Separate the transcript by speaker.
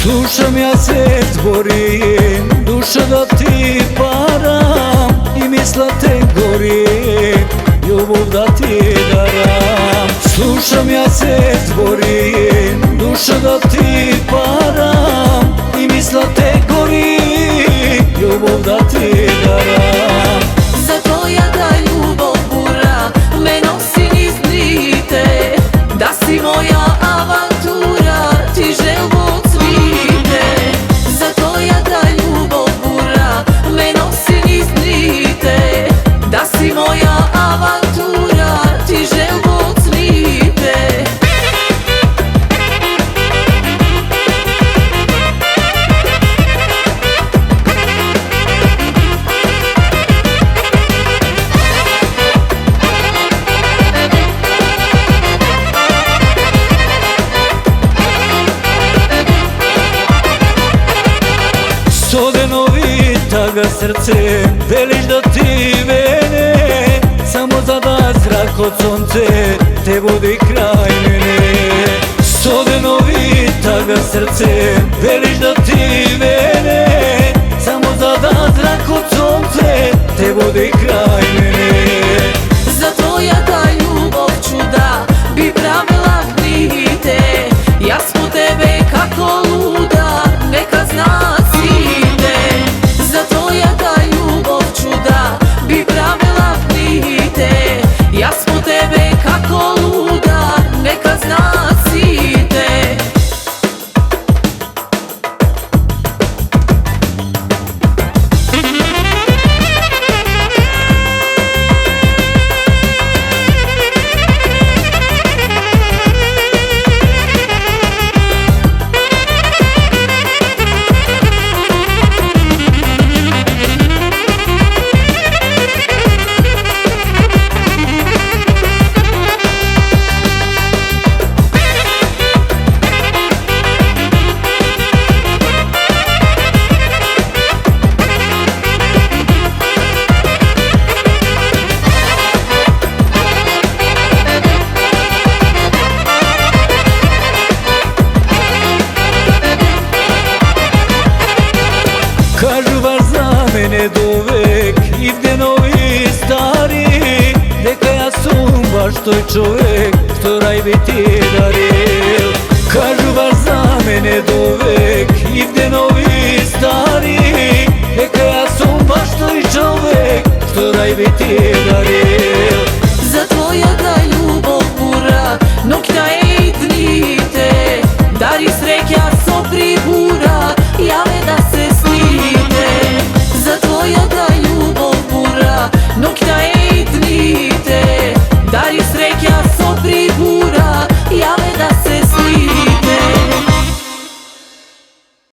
Speaker 1: Slušam ja se zborim, duša da ti param i misla te gori, ljubav da ti daram. Slušam ja se zborim, duša da ti param i misla te gori, ljubav da ti daram.
Speaker 2: Za tvoja da ljubav bura me nosi niz drite, da si moja avantura, ti želvo cvite. Za tvoja da ljubav bura me nosi niz drite, da si moja avantura, ti želvo cvite.
Speaker 1: Stodenovi taga srce, veliš da ti vene, samo zada zrak od sonce, te vodi kraj mene. Stodenovi taga srce, veliš da ti vene, samo zada zrak od sonce, te vodi kraj mene.
Speaker 2: Za tvoja da ljubav čuda bi pravila gnite, ja smo tebe kako luda, neka zna site. Za tvoja da ljubav čuda bi pravila gnite, ja smo tebe kako luda, neka zna site.
Speaker 1: Kažu baš za mene dovek i gde novi stari, neka ja sam baš toj čovek što raj bi ti daril. Kažu baš za mene dovek i gde novi stari, neka ja sam baš toj čovek što raj bi ti daril.
Speaker 2: Za tvoja da ljubav bura, nokta je